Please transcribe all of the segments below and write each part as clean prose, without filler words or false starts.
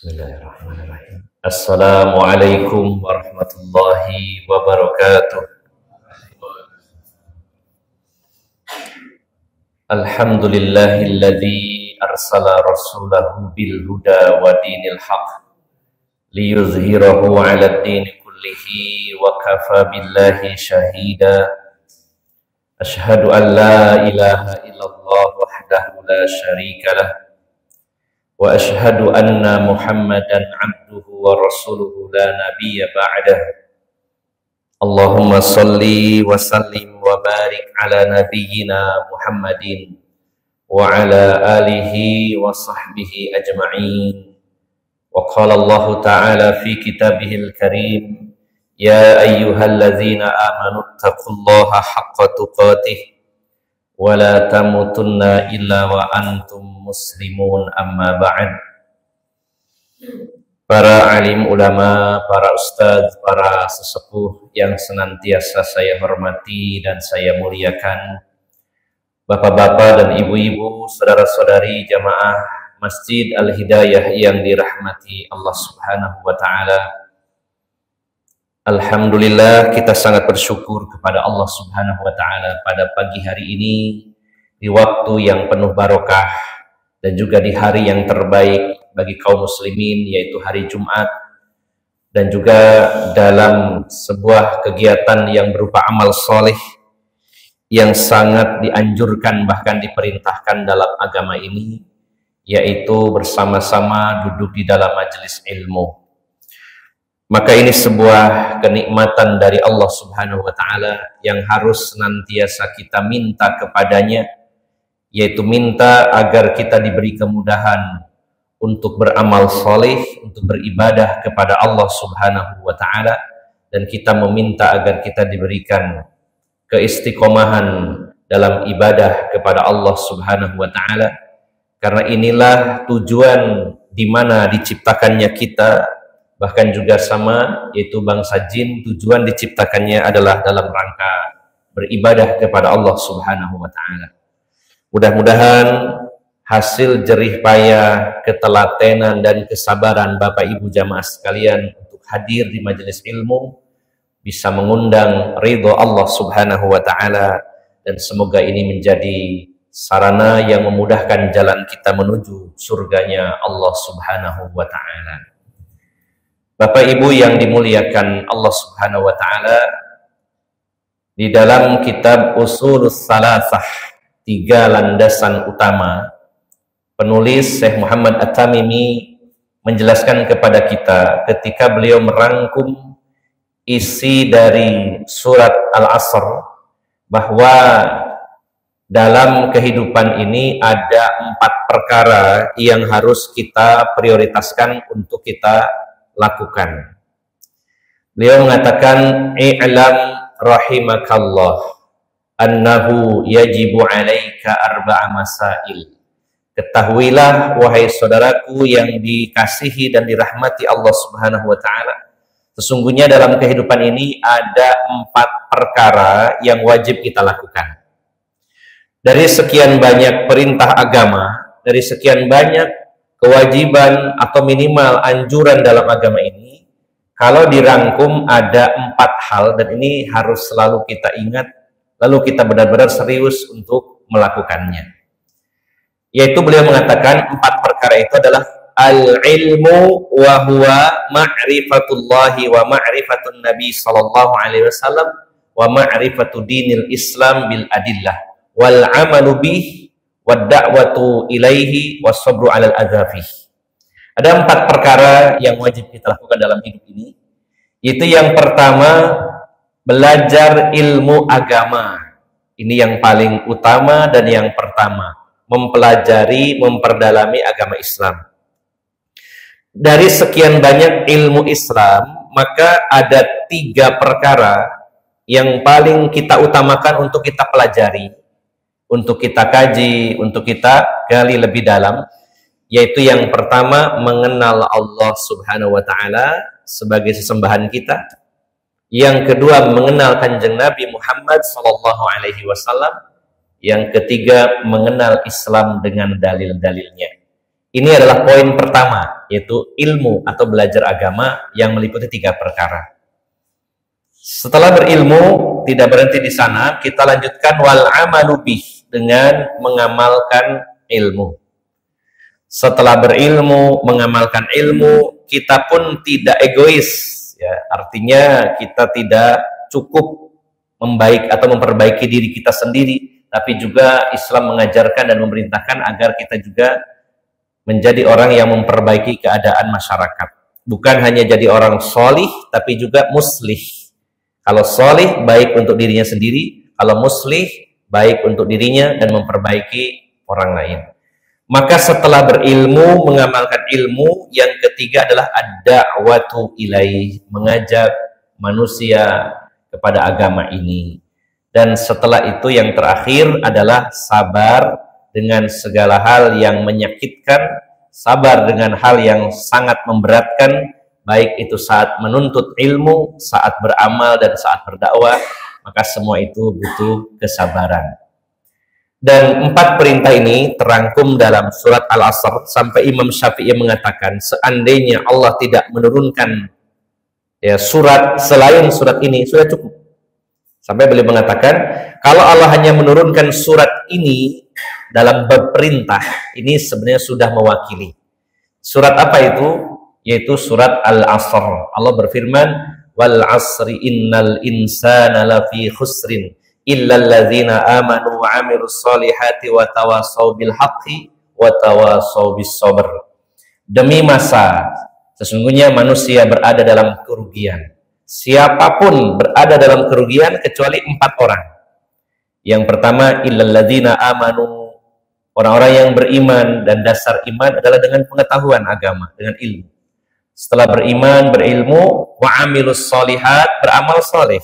Bismillahirrahmanirrahim. Assalamualaikum warahmatullahi wabarakatuh. Alhamdulillahilladzi arsala rasulahu bil huda wa dinil haq liyuzhirahu 'ala ad-din kullihi wa kafa billahi shahida. Ashhadu an la ilaha illallah wahdahu la syarika lah wa ashhadu anna Muhammadan abduhu wa rasuluhu la nabiyya ba'dah. Allahumma salli wa sallim wa barik ala nabiyyina Muhammadin wa ala alihi wa sahbihi ajma'in. Wa qala Allah ta'ala fi kitabihil karim, ya ayyuhalladzina amanu taqullaha haqqa tuqatih wa la tamutunna illa wa antum muslimun, amma ba'd. Para alim ulama, para ustadz, para sesepuh yang senantiasa saya hormati dan saya muliakan, bapak-bapak dan ibu-ibu, saudara-saudari jamaah Masjid Al-Hidayah yang dirahmati Allah Subhanahu wa ta'ala. Alhamdulillah, kita sangat bersyukur kepada Allah Subhanahu wa ta'ala pada pagi hari ini, di waktu yang penuh barokah dan juga di hari yang terbaik bagi kaum muslimin, yaitu hari Jumat, dan juga dalam sebuah kegiatan yang berupa amal soleh yang sangat dianjurkan bahkan diperintahkan dalam agama ini, yaitu bersama-sama duduk di dalam majelis ilmu. Maka ini sebuah kenikmatan dari Allah Subhanahu wa ta'ala yang harus senantiasa kita minta kepadanya, yaitu minta agar kita diberi kemudahan untuk beramal soleh, untuk beribadah kepada Allah Subhanahu wa ta'ala, dan kita meminta agar kita diberikan keistiqomahan dalam ibadah kepada Allah Subhanahu wa ta'ala, karena inilah tujuan di mana diciptakannya kita. Bahkan juga sama, yaitu bangsa jin, tujuan diciptakannya adalah dalam rangka beribadah kepada Allah Subhanahu wa ta'ala. Mudah-mudahan hasil jerih payah, ketelatenan dan kesabaran Bapak Ibu jamaah sekalian untuk hadir di majelis ilmu bisa mengundang ridho Allah Subhanahu wa ta'ala, dan semoga ini menjadi sarana yang memudahkan jalan kita menuju surganya Allah Subhanahu wa ta'ala. Bapak Ibu yang dimuliakan Allah Subhanahu wa ta'ala, di dalam kitab Ushulus Salasah, 3 landasan utama, penulis Syekh Muhammad At-Tamimi menjelaskan kepada kita ketika beliau merangkum isi dari surat Al-Asr, bahwa dalam kehidupan ini ada 4 perkara yang harus kita prioritaskan untuk kita lakukan. Beliau mengatakan, i'lam rahimakallah annahu yajibu 'alaika arba'a masail. Ketahuilah wahai saudaraku yang dikasihi dan dirahmati Allah Subhanahu wa ta'ala, sesungguhnya dalam kehidupan ini ada 4 perkara yang wajib kita lakukan. Dari sekian banyak perintah agama, dari sekian banyak kewajiban atau minimal anjuran dalam agama ini, kalau dirangkum ada 4 hal, dan ini harus selalu kita ingat, lalu kita benar-benar serius untuk melakukannya. Yaitu beliau mengatakan 4 perkara itu adalah al-ilmu wa huwa ma'rifatullahi wa ma'rifatun nabi sallallahu alaihi wasallam wa ma'rifatu dinil islam bil adillah wal amalu bih wad da'watu ilaihi was sabru 'alal adzafi. Ada 4 perkara yang wajib kita lakukan dalam hidup ini. Yaitu yang pertama, belajar ilmu agama. Ini yang paling utama dan yang pertama, mempelajari, memperdalami agama Islam. Dari sekian banyak ilmu Islam, maka ada 3 perkara yang paling kita utamakan untuk kita pelajari, untuk kita kaji, untuk kita gali lebih dalam. Yaitu yang pertama, mengenal Allah Subhanahu wa ta'ala sebagai sesembahan kita. Yang kedua, mengenal Kanjeng Nabi Muhammad sallallahu alaihi wasallam. Yang ketiga, mengenal Islam dengan dalil-dalilnya. Ini adalah poin pertama, yaitu ilmu atau belajar agama yang meliputi 3 perkara. Setelah berilmu, tidak berhenti di sana, kita lanjutkan wal amalu bih, dengan mengamalkan ilmu. Setelah berilmu, mengamalkan ilmu, kita pun tidak egois, ya. Artinya kita tidak cukup membaik atau memperbaiki diri kita sendiri, tapi juga Islam mengajarkan dan memerintahkan agar kita juga menjadi orang yang memperbaiki keadaan masyarakat. Bukan hanya jadi orang solih, tapi juga muslih. Kalau solih, baik untuk dirinya sendiri. Kalau muslih, baik untuk dirinya dan memperbaiki orang lain. Maka setelah berilmu, mengamalkan ilmu, yang ketiga adalah ad-da'watu ilaih, mengajak manusia kepada agama ini. Dan setelah itu yang terakhir adalah sabar dengan segala hal yang menyakitkan, sabar dengan hal yang sangat memberatkan, baik itu saat menuntut ilmu, saat beramal, dan saat berdakwah, maka semua itu butuh kesabaran. Dan 4 perintah ini terangkum dalam surat Al-Asr, sampai Imam Syafi'i mengatakan, seandainya Allah tidak menurunkan surat selain surat ini, sudah cukup. Sampai beliau mengatakan, kalau Allah hanya menurunkan surat ini dalam bab perintah, ini sebenarnya sudah mewakili. Surat apa itu? Yaitu surat Al-Asr. Allah berfirman, wal asri innal insana lafi khusrin illal ladzina amanu wa amilus solihati wa tawasaw bil haqqi wa tawasaw bis sabr. Demi masa, sesungguhnya manusia berada dalam kerugian. Siapapun berada dalam kerugian kecuali 4 orang. Yang pertama, illal ladzina amanu, orang-orang yang beriman, dan dasar iman adalah dengan pengetahuan agama, dengan ilmu. Setelah beriman, berilmu, wa amilus solihat, beramal soleh.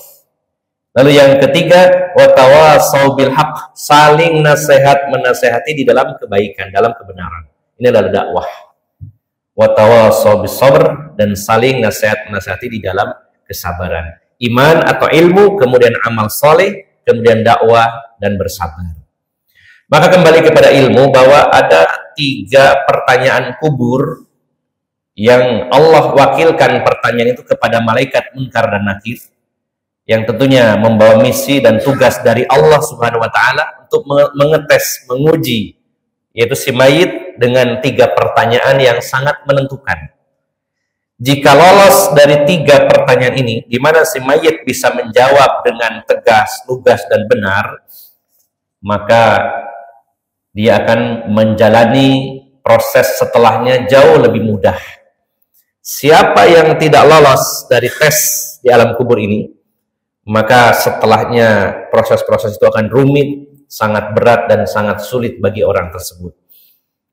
Lalu yang ketiga, wa tawasaw bil haqq, saling nasihat menasehati di dalam kebaikan, dalam kebenaran. Ini adalah dakwah. Wa tawasaw bis sabr, dan saling nasihat menasehati di dalam kesabaran. Iman atau ilmu, kemudian amal soleh, kemudian dakwah dan bersabar. Maka kembali kepada ilmu, bahwa ada 3 pertanyaan kubur yang Allah wakilkan pertanyaan itu kepada malaikat Munkar dan Nakir, yang tentunya membawa misi dan tugas dari Allah Subhanahu wa taala untuk mengetes, menguji, yaitu si mayit dengan 3 pertanyaan yang sangat menentukan. Jika lolos dari 3 pertanyaan ini, di mana si mayit bisa menjawab dengan tegas, lugas, dan benar, maka dia akan menjalani proses setelahnya jauh lebih mudah. Siapa yang tidak lolos dari tes di alam kubur ini, maka setelahnya proses-proses itu akan rumit, sangat berat, dan sangat sulit bagi orang tersebut.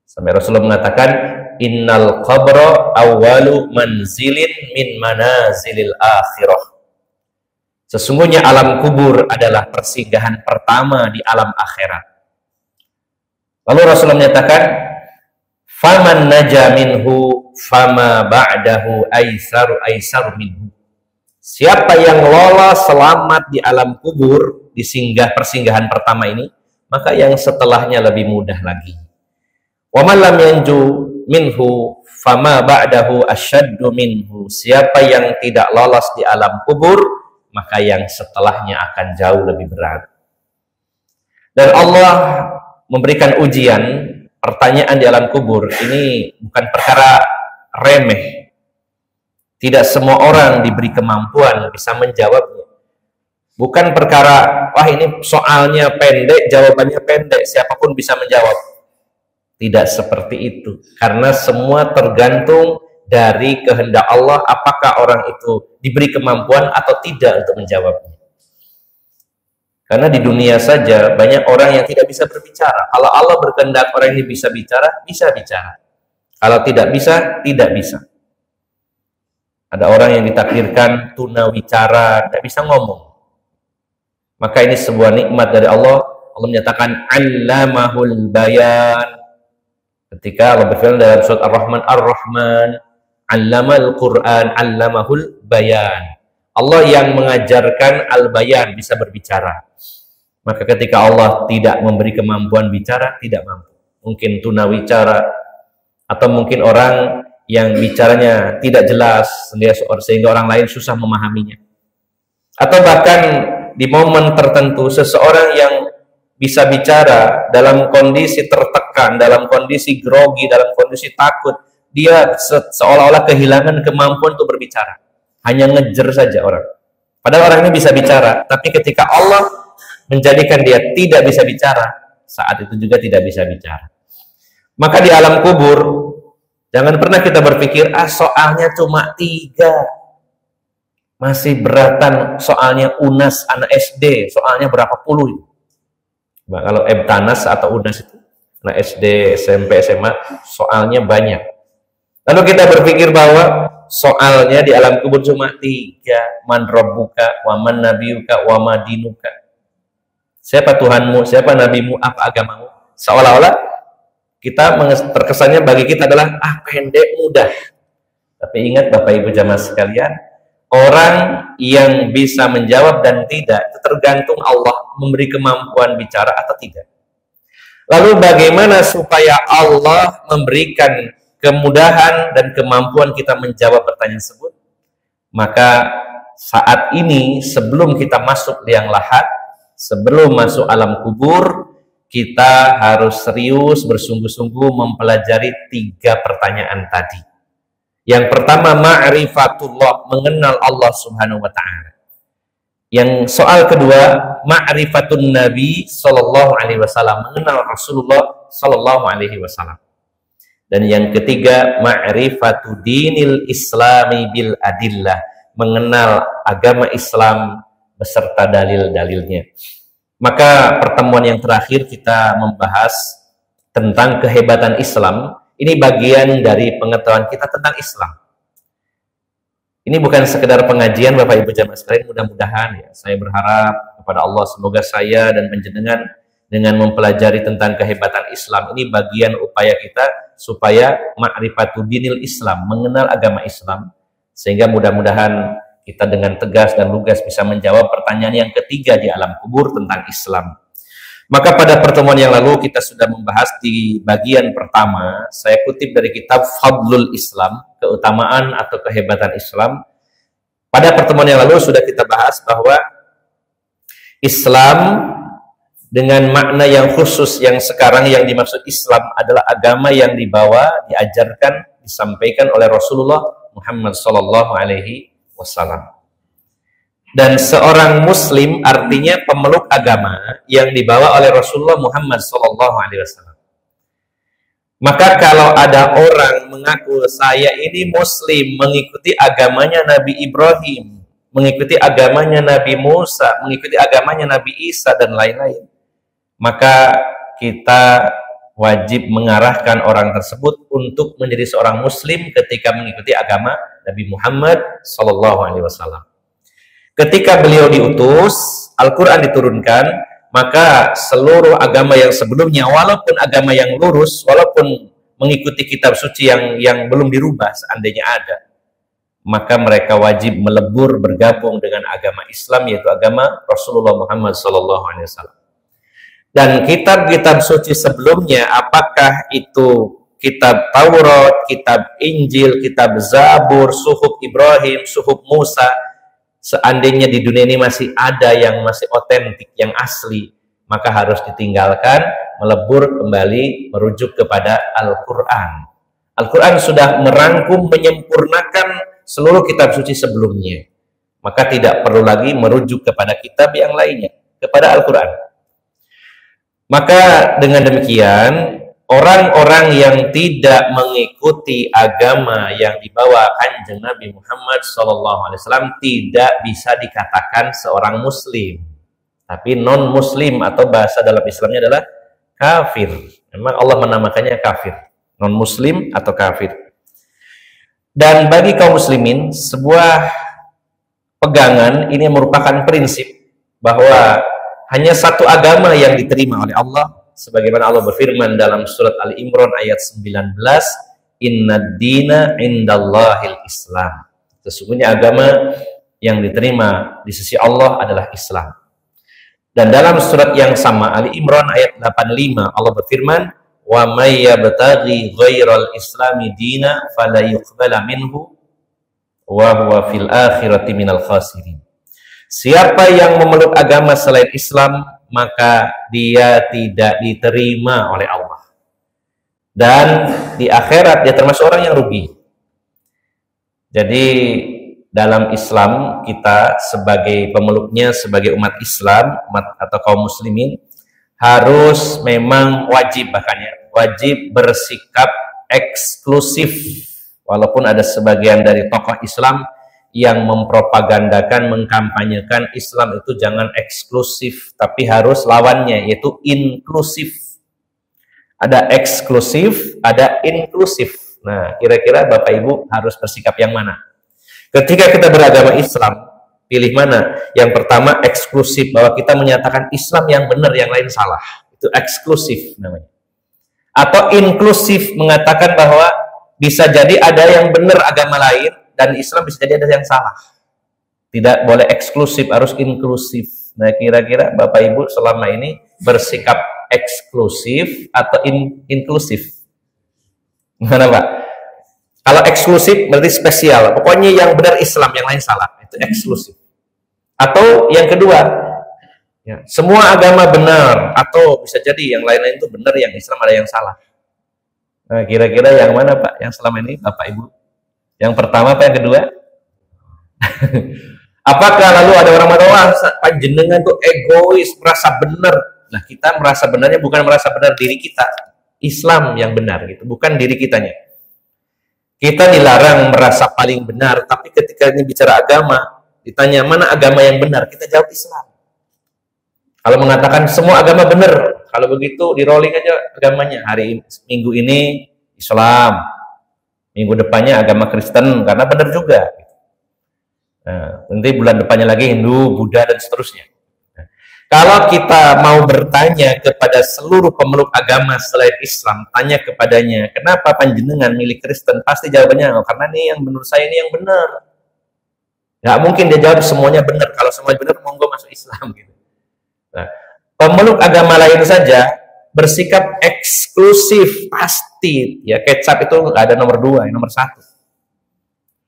Sampai Rasulullah mengatakan, innal qabra awwalu manzilin min manazilil akhirah. Sesungguhnya alam kubur adalah persinggahan pertama di alam akhirat. Lalu Rasulullah menyatakan, faman naja minhu fama ba'dahu aisaru minhu. Siapa yang lolos selamat di alam kubur, di persinggahan pertama ini, maka yang setelahnya lebih mudah lagi. Wa man lam yanju minhu fama ba'dahu asyaddu minhu. Siapa yang tidak lolos di alam kubur, maka yang setelahnya akan jauh lebih berat. Dan Allah memberikan ujian, pertanyaan di alam kubur ini bukan perkara remeh. Tidak semua orang diberi kemampuan bisa menjawabnya. Bukan perkara, wah ini soalnya pendek, jawabannya pendek, siapapun bisa menjawab. Tidak seperti itu. Karena semua tergantung dari kehendak Allah, apakah orang itu diberi kemampuan atau tidak untuk menjawabnya. Karena di dunia saja banyak orang yang tidak bisa berbicara. Kalau Allah berkehendak orang ini bisa bicara, bisa bicara. Kalau tidak bisa, tidak bisa. Ada orang yang ditakdirkan tunawicara, tidak bisa ngomong. Maka ini sebuah nikmat dari Allah. Allah menyatakan allamahul bayan. Ketika Allah berfirman dalam surat Ar-Rahman, Ar-Rahman allamal Qur'an allamahul bayan. Allah yang mengajarkan al-bayan, bisa berbicara. Maka ketika Allah tidak memberi kemampuan bicara, tidak mampu. Mungkin tunawicara, atau mungkin orang yang bicaranya tidak jelas sehingga orang lain susah memahaminya, atau bahkan di momen tertentu seseorang yang bisa bicara dalam kondisi tertekan, dalam kondisi grogi, dalam kondisi takut, dia seolah-olah kehilangan kemampuan untuk berbicara, hanya ngejer saja orang. Padahal orang ini bisa bicara, tapi ketika Allah menjadikan dia tidak bisa bicara, saat itu juga tidak bisa bicara. Maka di alam kubur, jangan pernah kita berpikir, soalnya cuma 3. Masih beratan soalnya UNAS anak SD, soalnya berapa puluh itu. Nah, kalau EBTANAS atau UNAS itu, anak SD, SMP, SMA, soalnya banyak. Lalu kita berpikir bahwa soalnya di alam kubur cuma 3. Man rabbuka, wa man nabiyuka, wa ma dinuka. Siapa Tuhanmu, siapa nabimu, apa agamamu? Seolah-olah kita terkesannya bagi kita adalah pendek, mudah. Tapi ingat Bapak Ibu jamaah sekalian, orang yang bisa menjawab dan tidak itu tergantung Allah memberi kemampuan bicara atau tidak. Lalu bagaimana supaya Allah memberikan kemudahan dan kemampuan kita menjawab pertanyaan tersebut? Maka saat ini sebelum kita masuk liang lahat, sebelum masuk alam kubur, kita harus serius bersungguh-sungguh mempelajari 3 pertanyaan tadi. Yang pertama, ma'rifatullah, mengenal Allah Subhanahu wa ta'ala. Yang soal kedua, ma'rifatun Nabi sallallahu alaihi wasallam, mengenal Rasulullah sallallahu alaihi wasallam. Dan yang ketiga, ma'rifatu dinil islami bil adillah, mengenal agama Islam beserta dalil-dalilnya. Maka pertemuan yang terakhir kita membahas tentang kehebatan Islam. Ini bagian dari pengetahuan kita tentang Islam. Ini bukan sekedar pengajian Bapak Ibu jamaah sekalian, mudah-mudahan ya, saya berharap kepada Allah semoga saya dan panjenengan dengan mempelajari tentang kehebatan Islam ini bagian upaya kita supaya ma'rifatu dinil Islam, mengenal agama Islam, sehingga mudah-mudahan kita dengan tegas dan lugas bisa menjawab pertanyaan yang ketiga di alam kubur tentang Islam. Maka pada pertemuan yang lalu kita sudah membahas di bagian pertama, saya kutip dari kitab Fadlul Islam, keutamaan atau kehebatan Islam. Pada pertemuan yang lalu sudah kita bahas bahwa Islam dengan makna yang khusus yang sekarang yang dimaksud Islam adalah agama yang dibawa, diajarkan, disampaikan oleh Rasulullah Muhammad sallallahu alaihi wasallam. Dan seorang muslim artinya pemeluk agama yang dibawa oleh Rasulullah Muhammad sallallahu alaihi wasallam. Maka kalau ada orang mengaku saya ini muslim, mengikuti agamanya Nabi Ibrahim, mengikuti agamanya Nabi Musa, mengikuti agamanya Nabi Isa dan lain-lain, maka kita wajib mengarahkan orang tersebut untuk menjadi seorang muslim ketika mengikuti agama Nabi Muhammad sallallahu alaihi wasallam. Ketika beliau diutus, Al-Qur'an diturunkan, maka seluruh agama yang sebelumnya walaupun agama yang lurus, walaupun mengikuti kitab suci yang belum dirubah seandainya ada, maka mereka wajib melebur bergabung dengan agama Islam, yaitu agama Rasulullah Muhammad sallallahu alaihi wasallam. Dan kitab-kitab suci sebelumnya, apakah itu kitab Taurat, kitab Injil, kitab Zabur, suhuf Ibrahim, suhuf Musa, seandainya di dunia ini masih ada yang masih otentik, yang asli, maka harus ditinggalkan, melebur kembali, merujuk kepada Al-Quran. Al-Quran sudah merangkum, menyempurnakan seluruh kitab suci sebelumnya. Maka tidak perlu lagi merujuk kepada kitab yang lainnya, kepada Al-Quran. Maka dengan demikian, orang-orang yang tidak mengikuti agama yang dibawa Kanjeng Nabi Muhammad SAW tidak bisa dikatakan seorang muslim. Tapi non-muslim atau bahasa dalam Islamnya adalah kafir. Memang Allah menamakannya kafir. Non-muslim atau kafir. Dan bagi kaum muslimin, sebuah pegangan ini merupakan prinsip bahwa hanya satu agama yang diterima oleh Allah, sebagaimana Allah berfirman dalam surat Al-Imran ayat 19, Innad dina indallahil Islam. Sesungguhnya agama yang diterima di sisi Allah adalah Islam. Dan dalam surat yang sama, Ali Imran ayat 85, Allah berfirman, wa may yabtaghi ghairal islami dina fala yuqbala minhu wa huwa fil akhirati minal khasirin. Siapa yang memeluk agama selain Islam, maka dia tidak diterima oleh Allah. Dan di akhirat dia termasuk orang yang rugi. Jadi dalam Islam kita sebagai pemeluknya, sebagai umat Islam, umat atau kaum muslimin, harus memang wajib, bahkan ya, wajib bersikap eksklusif. Walaupun ada sebagian dari tokoh Islam yang mempropagandakan, mengkampanyekan Islam itu jangan eksklusif, tapi harus lawannya, yaitu inklusif. Ada eksklusif, ada inklusif. Nah, kira-kira Bapak Ibu harus bersikap yang mana? Ketika kita beragama Islam, pilih mana? Yang pertama eksklusif, bahwa kita menyatakan Islam yang benar, yang lain salah. Itu eksklusif namanya. Atau inklusif, mengatakan bahwa bisa jadi ada yang benar agama lain, dan Islam bisa jadi ada yang salah. Tidak boleh eksklusif, harus inklusif. Nah, kira-kira Bapak Ibu selama ini bersikap eksklusif atau inklusif? Gimana Pak? Kalau eksklusif berarti spesial. Pokoknya yang benar Islam, yang lain salah. Itu eksklusif. Atau yang kedua, ya, semua agama benar. Atau bisa jadi yang lain-lain itu benar, yang Islam ada yang salah. Nah, kira-kira yang mana Pak? Yang selama ini Bapak Ibu? Yang pertama apa yang kedua? Apakah lalu ada orang mengatakan panjenengan tuh egois, merasa benar? Nah, kita merasa benarnya bukan merasa benar diri kita, Islam yang benar gitu, bukan diri kitanya. Kita dilarang merasa paling benar, tapi ketika ini bicara agama, ditanya mana agama yang benar, kita jawab Islam. Kalau mengatakan semua agama benar, kalau begitu di rolling aja agamanya. Minggu ini Islam, minggu depannya agama Kristen, karena benar juga. Nah, nanti bulan depannya lagi Hindu, Buddha, dan seterusnya. Kalau kita mau bertanya kepada seluruh pemeluk agama selain Islam, tanya kepadanya, kenapa panjenengan milih Kristen? Pasti jawabannya, oh, karena ini yang menurut saya ini yang benar. Nggak mungkin dia jawab semuanya benar. Kalau semuanya benar, monggo masuk Islam. Gitu. Nah, pemeluk agama lain saja bersikap eksklusif, pasti. Ya, kecap itu nggak ada nomor 2, nomor 1.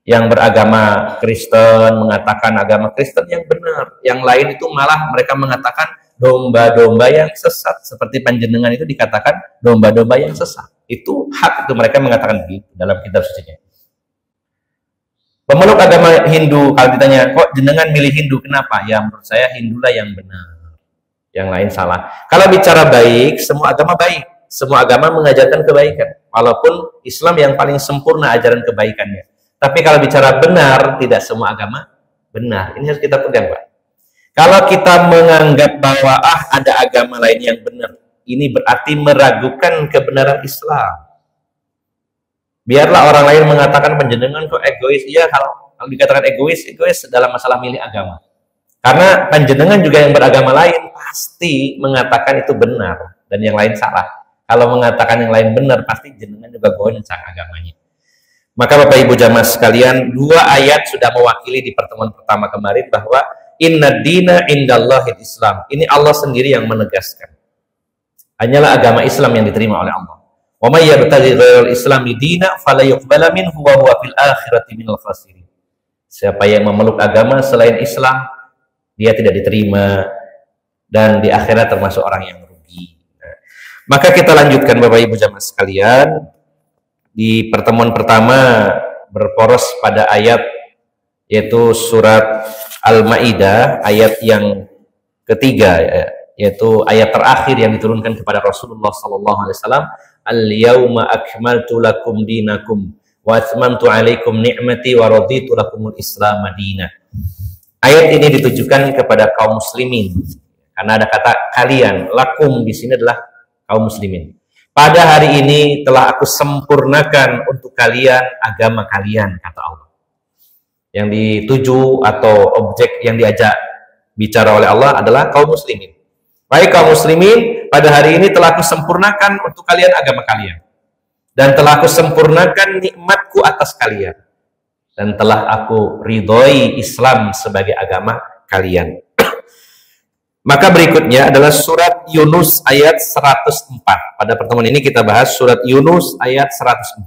Yang beragama Kristen mengatakan agama Kristen yang benar, yang lain itu malah mereka mengatakan domba-domba yang sesat, seperti panjenengan itu dikatakan domba-domba yang sesat. Itu hak itu mereka mengatakan begitu dalam kitab sucinya. Pemeluk agama Hindu kalau ditanya, kok jenengan milih Hindu, kenapa? Ya menurut saya Hindulah yang benar, yang lain salah. Kalau bicara baik, semua agama baik, semua agama mengajarkan kebaikan, walaupun Islam yang paling sempurna ajaran kebaikannya. Tapi kalau bicara benar, tidak semua agama benar. Ini harus kita pegang, Pak. Kalau kita menganggap bahwa ada agama lain yang benar, ini berarti meragukan kebenaran Islam. Biarlah orang lain mengatakan panjenengan kok egois. Iya, kalau dikatakan egois dalam masalah milih agama. Karena panjenengan juga yang beragama lain pasti mengatakan itu benar dan yang lain salah. Kalau mengatakan yang lain benar, pasti jenengan juga goncang agamanya. Maka Bapak Ibu jamaah sekalian, 2 ayat sudah mewakili di pertemuan pertama kemarin bahwa inna dina indallahil Islam. Ini Allah sendiri yang menegaskan. Hanyalah agama Islam yang diterima oleh Allah. Wa may yabtaghi ghairal islami dina fala yuqbala minhu wa huwa fil akhirati minal khasirin. Siapa yang memeluk agama selain Islam, dia tidak diterima dan di akhirat termasuk orang yang rugi. Nah, maka kita lanjutkan Bapak Ibu jamaah sekalian. Di pertemuan pertama berporos pada ayat yaitu surat Al-Maidah ayat yang ketiga, yaitu ayat terakhir yang diturunkan kepada Rasulullah SAW. Al-yauma akmaltu lakum dinakum wa atmamtu alaikum ni'mati wa raditu lakumul Islam madinah. Ayat ini ditujukan kepada kaum muslimin karena ada kata kalian. Lakum di sini adalah kaum muslimin. Pada hari ini telah aku sempurnakan untuk kalian agama kalian, kata Allah. Yang dituju atau objek yang diajak bicara oleh Allah adalah kaum muslimin. Baik kaum muslimin, pada hari ini telah aku sempurnakan untuk kalian agama kalian. Dan telah aku sempurnakan nikmatku atas kalian. Dan telah aku ridhoi Islam sebagai agama kalian. Maka berikutnya adalah surat Yunus ayat 104. Pada pertemuan ini kita bahas surat Yunus ayat 104.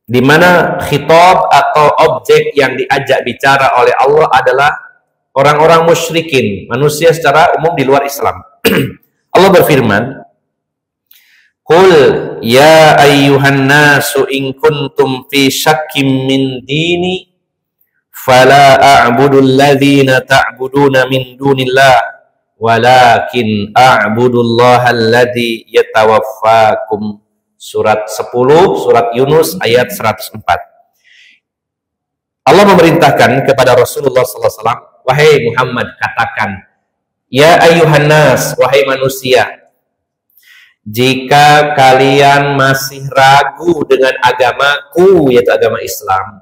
Di mana khitab atau objek yang diajak bicara oleh Allah adalah orang-orang musyrikin, manusia secara umum di luar Islam. Allah berfirman, "Qul ya ayyuhan nasu in kuntum fi syakkim min dini fala a'budu alladhina ta'buduna min dunillah walakin a'budu allaha alladhi yatawaffakum." Surat 10, surat Yunus ayat 104. Allah memerintahkan kepada Rasulullah SAW, wahai Muhammad, katakan, ya ayyuhan nas, wahai manusia, jika kalian masih ragu dengan agamaku, yaitu agama Islam,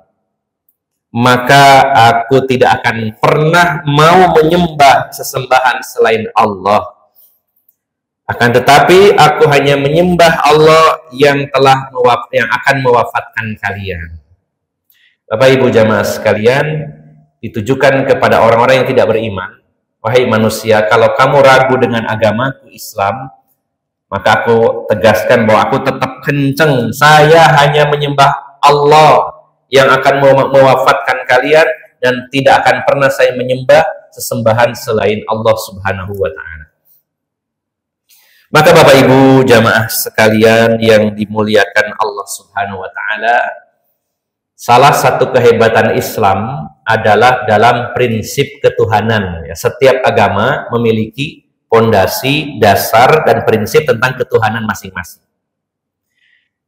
maka aku tidak akan pernah mau menyembah sesembahan selain Allah. Akan tetapi aku hanya menyembah Allah yang akan mewafatkan kalian. Bapak Ibu jamaah sekalian, ditujukan kepada orang-orang yang tidak beriman. Wahai manusia, kalau kamu ragu dengan agamaku Islam, maka aku tegaskan bahwa aku tetap kenceng. Saya hanya menyembah Allah yang akan mewafatkan kalian, dan tidak akan pernah saya menyembah sesembahan selain Allah Subhanahu wa Ta'ala. Maka Bapak Ibu jamaah sekalian yang dimuliakan Allah Subhanahu wa Ta'ala, salah satu kehebatan Islam adalah dalam prinsip ketuhanan. Setiap agama memiliki pondasi, dasar, dan prinsip tentang ketuhanan masing-masing.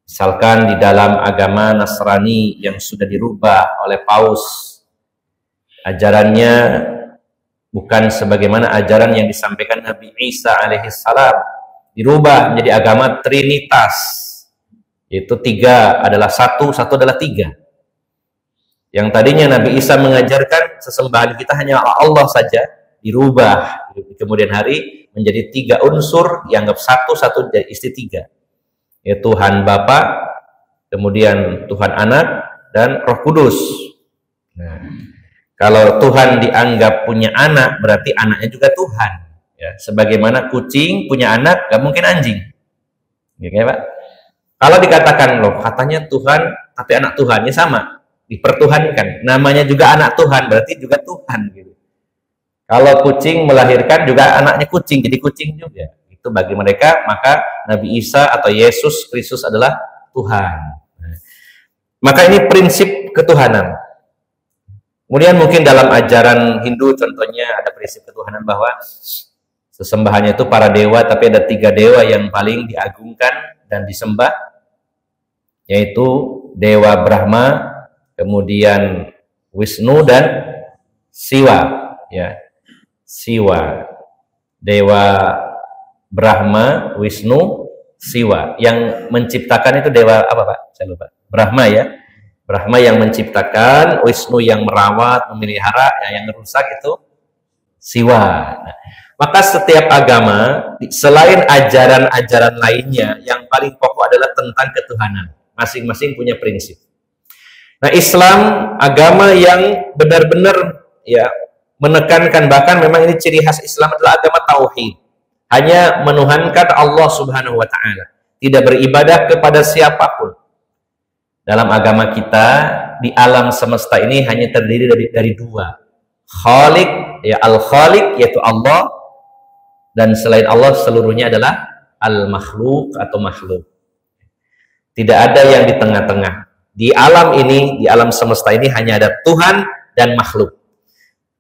Misalkan di dalam agama Nasrani yang sudah dirubah oleh Paus, ajarannya bukan sebagaimana ajaran yang disampaikan Nabi Isa alaihissalam, dirubah menjadi agama Trinitas, yaitu tiga adalah satu, satu adalah tiga. Yang tadinya Nabi Isa mengajarkan sesembahan kita hanya Allah saja, dirubah di kemudian hari menjadi tiga unsur, dianggap satu, satu istri tiga, yaitu Tuhan Bapa, kemudian Tuhan Anak, dan Roh Kudus. Nah, kalau Tuhan dianggap punya anak, berarti anaknya juga Tuhan. Ya, sebagaimana kucing punya anak, gak mungkin anjing. Ya, Pak? Kalau dikatakan, loh katanya Tuhan, tapi anak Tuhannya sama, dipertuhankan. Namanya juga anak Tuhan, berarti juga Tuhan. Gitu. Kalau kucing melahirkan juga anaknya kucing, jadi kucing juga. Itu bagi mereka, maka Nabi Isa atau Yesus Kristus adalah Tuhan. Maka ini prinsip ketuhanan. Kemudian mungkin dalam ajaran Hindu contohnya ada prinsip ketuhanan bahwa sesembahannya itu para dewa, tapi ada tiga dewa yang paling diagungkan dan disembah, yaitu Dewa Brahma, kemudian Wisnu, dan Siwa. Ya, Siwa, Dewa Brahma, Wisnu, Siwa. Yang menciptakan itu dewa apa Pak? Saya lupa. Brahma ya. Brahma yang menciptakan, Wisnu yang merawat, memelihara, yang merusak itu Siwa. Nah, maka setiap agama, selain ajaran-ajaran lainnya, yang paling pokok adalah tentang ketuhanan. Masing-masing punya prinsip. Nah, Islam, agama yang benar-benar ya menekankan, bahkan memang ini ciri khas Islam adalah agama tauhid. Hanya menuhankan Allah Subhanahu wa Ta'ala. Tidak beribadah kepada siapapun. Dalam agama kita, di alam semesta ini hanya terdiri dari dua. Khaliq, ya Al-Khaliq, yaitu Allah. Dan selain Allah seluruhnya adalah al-makhluk atau makhluk. Tidak ada yang di tengah-tengah. Di alam ini, di alam semesta ini hanya ada Tuhan dan makhluk.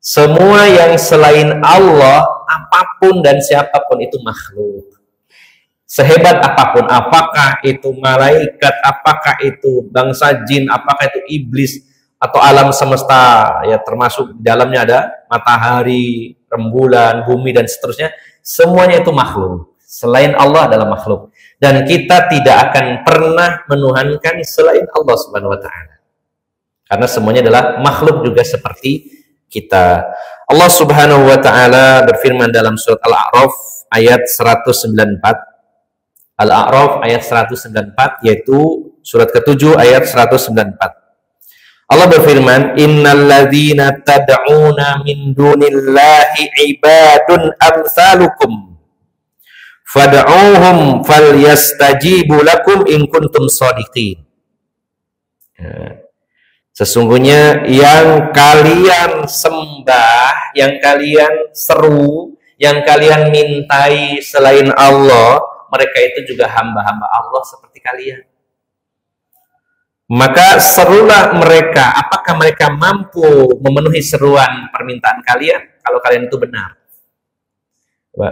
Semua yang selain Allah, apapun dan siapapun itu makhluk. Sehebat apapun, apakah itu malaikat, apakah itu bangsa jin, apakah itu iblis, atau alam semesta, ya termasuk di dalamnya ada matahari, rembulan, bumi, dan seterusnya. Semuanya itu makhluk. Selain Allah adalah makhluk. Dan kita tidak akan pernah menuhankan selain Allah Subhanahu wa Ta'ala. Karena semuanya adalah makhluk juga seperti kita. Allah Subhanahu wa Ta'ala berfirman dalam surat Al-A'raf ayat 194. Al-A'raf ayat 194, yaitu surat ke-7 ayat 194. Allah berfirman, innalladzina tad'una min dunillahi ibadun amsalukum fad'uhum falyastajibu lakum in kuntum shadiqin. Sesungguhnya yang kalian sembah, yang kalian seru, yang kalian mintai selain Allah, mereka itu juga hamba-hamba Allah seperti kalian. Maka serulah mereka, apakah mereka mampu memenuhi seruan permintaan kalian? Kalau kalian itu benar.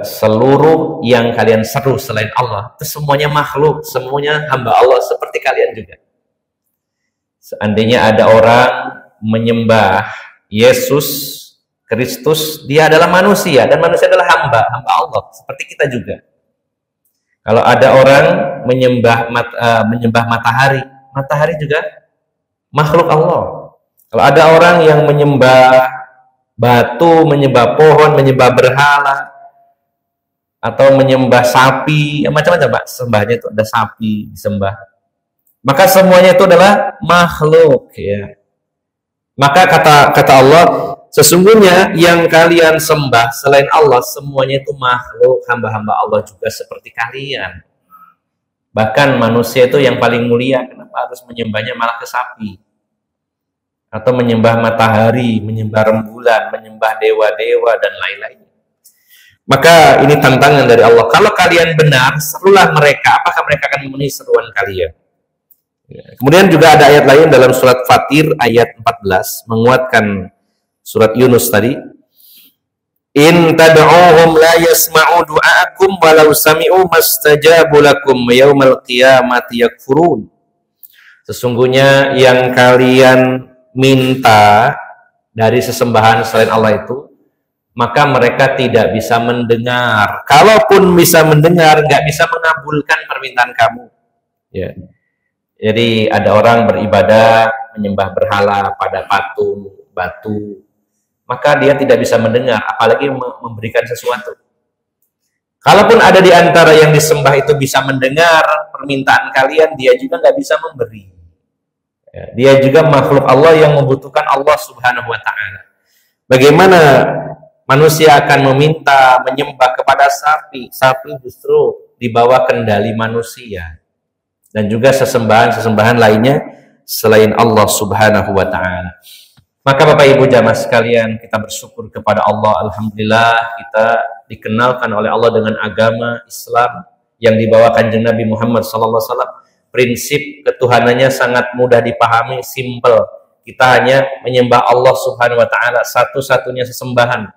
Seluruh yang kalian seru selain Allah, itu semuanya makhluk, semuanya hamba Allah seperti kalian juga. Seandainya ada orang menyembah Yesus Kristus, dia adalah manusia, dan manusia adalah hamba Allah, seperti kita juga. Kalau ada orang menyembah matahari, matahari juga makhluk Allah. Kalau ada orang yang menyembah batu, menyembah pohon, menyembah berhala, atau menyembah sapi, macam-macam Pak, sembahnya itu ada sapi disembah. Maka semuanya itu adalah makhluk, ya. Maka kata Allah, sesungguhnya yang kalian sembah selain Allah semuanya itu makhluk, hamba-hamba Allah juga seperti kalian. Bahkan manusia itu yang paling mulia, kenapa harus menyembahnya malah ke sapi? Atau menyembah matahari, menyembah rembulan, menyembah dewa-dewa, dan lain-lain. Maka ini tantangan dari Allah. Kalau kalian benar, serulah mereka. Apakah mereka akan memenuhi seruan kalian? Kemudian juga ada ayat lain dalam surat Fatir ayat 14, menguatkan surat Yunus tadi. In tad'uhum la yasma'u du'aakum walau sami'u mastajabu lakum yaumal qiyamati yakfurun. Sesungguhnya yang kalian minta dari sesembahan selain Allah itu, maka mereka tidak bisa mendengar. Kalaupun bisa mendengar, nggak bisa mengabulkan permintaan kamu. Ya. Jadi ada orang beribadah menyembah berhala pada patung, batu, maka dia tidak bisa mendengar, apalagi memberikan sesuatu. Kalaupun ada di antara yang disembah itu bisa mendengar permintaan kalian, dia juga nggak bisa memberi. Dia juga makhluk Allah yang membutuhkan Allah Subhanahu wa Ta'ala. Bagaimana manusia akan meminta menyembah kepada sapi? Sapi justru di bawah kendali manusia, dan juga sesembahan lainnya selain Allah Subhanahu wa Ta'ala. Maka Bapak Ibu jamaah sekalian, kita bersyukur kepada Allah. Alhamdulillah kita dikenalkan oleh Allah dengan agama Islam yang dibawa Kanjeng Nabi Muhammad SAW. Prinsip ketuhanannya sangat mudah dipahami, simple. Kita hanya menyembah Allah Subhanahu wa Ta'ala, satu-satunya sesembahan.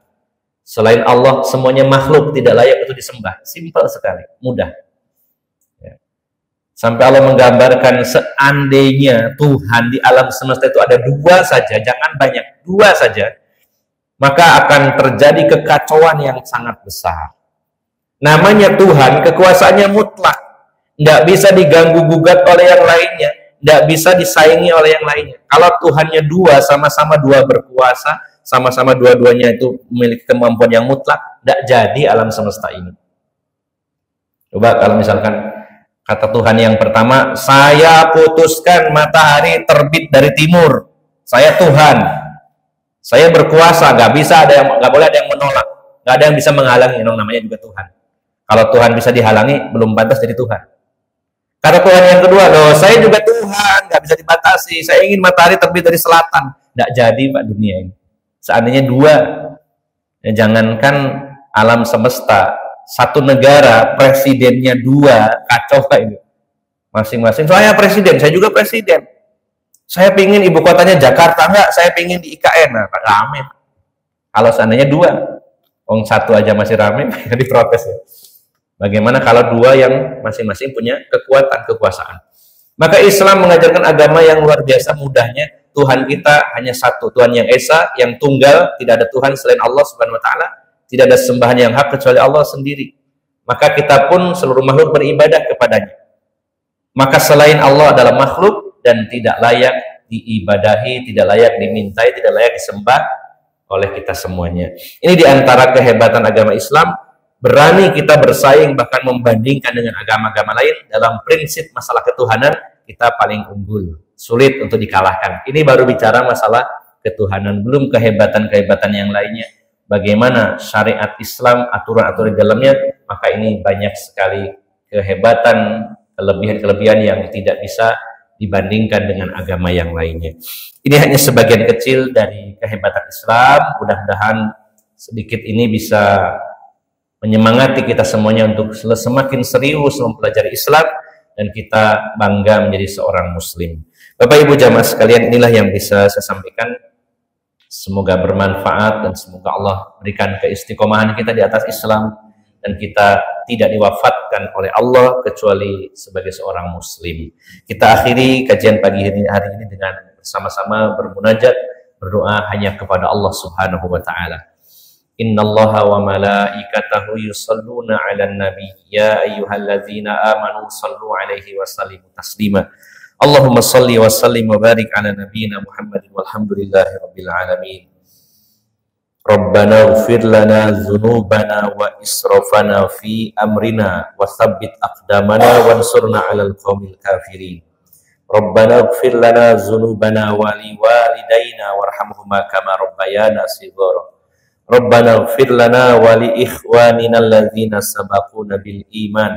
Selain Allah semuanya makhluk, tidak layak untuk disembah. Simple sekali, mudah. Sampai Allah menggambarkan seandainya Tuhan di alam semesta itu ada dua saja, jangan banyak, dua saja, maka akan terjadi kekacauan yang sangat besar. Namanya Tuhan, kekuasaannya mutlak, nggak bisa diganggu gugat oleh yang lainnya, nggak bisa disaingi oleh yang lainnya. Kalau Tuhannya dua, sama-sama dua berkuasa, sama-sama dua-duanya itu memiliki kemampuan yang mutlak, nggak jadi alam semesta ini. Coba kalau misalkan kata Tuhan yang pertama, saya putuskan matahari terbit dari timur. Saya Tuhan. Saya berkuasa. Nggak boleh ada yang menolak. Nggak ada yang bisa menghalangi. Namanya juga Tuhan. Kalau Tuhan bisa dihalangi, belum pantas jadi Tuhan. Kata Tuhan yang kedua, loh, saya juga Tuhan. Nggak bisa dibatasi. Saya ingin matahari terbit dari selatan. Nggak jadi Pak dunia ini. Seandainya dua, ya jangankan alam semesta, satu negara presidennya dua, kacau Pak ini. Masing-masing, saya presiden, saya juga presiden. Saya pingin ibu kotanya Jakarta, enggak, saya pingin di IKN. Nah, rame. Kalau seandainya dua, satu aja masih rame, diprotes ya. Bagaimana kalau dua yang masing-masing punya kekuatan, kekuasaan? Maka Islam mengajarkan agama yang luar biasa mudahnya. Tuhan kita hanya satu, Tuhan yang Esa, yang tunggal, tidak ada Tuhan selain Allah Subhanahu wa Ta'ala. Tidak ada sembahan yang hak kecuali Allah sendiri. Maka kita pun seluruh makhluk beribadah kepadanya. Maka selain Allah adalah makhluk dan tidak layak diibadahi, tidak layak dimintai, tidak layak disembah oleh kita semuanya. Ini diantara kehebatan agama Islam. Berani kita bersaing bahkan membandingkan dengan agama-agama lain dalam prinsip masalah ketuhanan. kita paling unggul, sulit untuk dikalahkan. Ini baru bicara masalah ketuhanan, belum kehebatan-kehebatan yang lainnya. Bagaimana syariat Islam, aturan-aturan di dalamnya, maka ini banyak sekali kehebatan, kelebihan-kelebihan yang tidak bisa dibandingkan dengan agama yang lainnya. Ini hanya sebagian kecil dari kehebatan Islam. Mudah-mudahan sedikit ini bisa menyemangati kita semuanya untuk semakin serius mempelajari Islam dan kita bangga menjadi seorang muslim. Bapak Ibu jamaah sekalian, inilah yang bisa saya sampaikan. Semoga bermanfaat dan semoga Allah berikan keistiqomahan kita di atas Islam dan kita tidak diwafatkan oleh Allah kecuali sebagai seorang muslim. Kita akhiri kajian pagi hari ini dengan bersama-sama bermunajat, berdoa hanya kepada Allah Subhanahu wa taala. Innallaha wa malaikatahu yusalluna 'alan nabi ya ayyuhalladzina amanu sallu 'alaihi wa sallimu taslima. Allahumma salli wa sallim wa barik 'ala nabiyyina Muhammadin walhamdulillahi rabbil alamin. Rabbana ighfir lana dzunubana wa israfana fi amrina wa tsabbit aqdamana wansurna 'alal qaumil kafirin. Rabbana ighfir lana dzunubana wa liwalidayna warhamhuma kama rabbayana shighara. Rabbana ighfir lana wa li ikhwanina alladzina sabaquna bil iman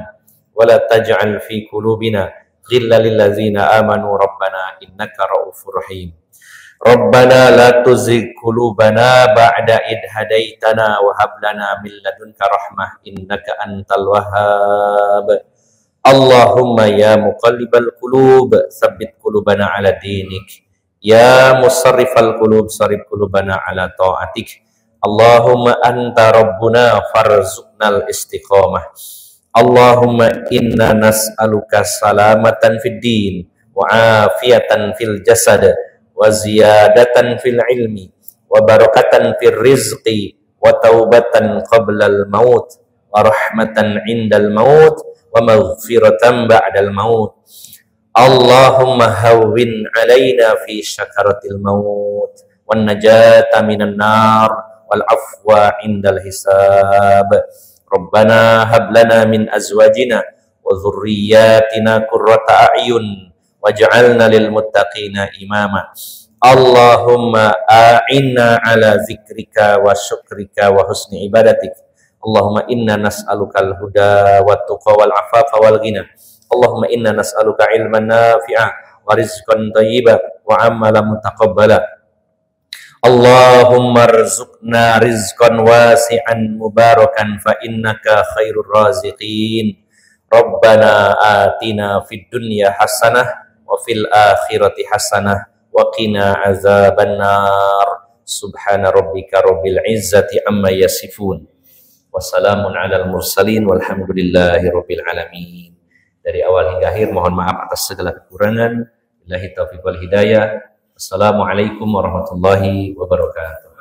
wa la taj'al fi qulubina ghillan lil ladzina amanu rabbana innaka ra'ufur rahim. Rabbana la tuzigh qulubana ba'da id hadaitana wa hab lana min ladunka rahmah innaka antal wahhab. Allahumma ya muqallibal qulub tsabbit qulubana ala dinik. Ya musarrifal qulub sarrif qulubana ala ta'atik. Allahumma anta rabbuna farzuqnal istiqamah. Allahumma inna nas'aluka salamatan fid din wa afiyatan fil jasad wa ziyadatan fil ilmi wa barakatan fil rizqi wa taubatan qablal maut wa rahmatan indal maut wa maghfiratan ba'dal maut. Allahumma hawwin alaina fi syakaratil maut wan najata minan nar wal afwa indal hisab. Rabbana hab lana min azwajina wa dhurriyyatina qurrata a'yun waj'alna lil muttaqina imama. Allahumma a'inna ala zikrika wa syukrika wa husni ibadatik. Allahumma inna nas'alukal huda wa tuqa wal afafa wal ghina. Allahumma inna nas'aluka ilman nafi'a wa rizqan thayyiba wa amalan mutaqabbala. Allahumma rzuqna rizqan wasi'an mubarakan fa innaka khairur raziqin. Rabbana atina fid dunya hasanah wa fil akhirati hasanah wa qina azabannar. Subhana rabbika rabbil izzati amma yasifun. Wassalamun alal mursalin walhamdulillahi rabbil alamin. Dari awal hingga akhir mohon maaf atas segala kekurangan. Billahi taufiq wal hidayah. Assalamualaikum warahmatullahi wabarakatuh.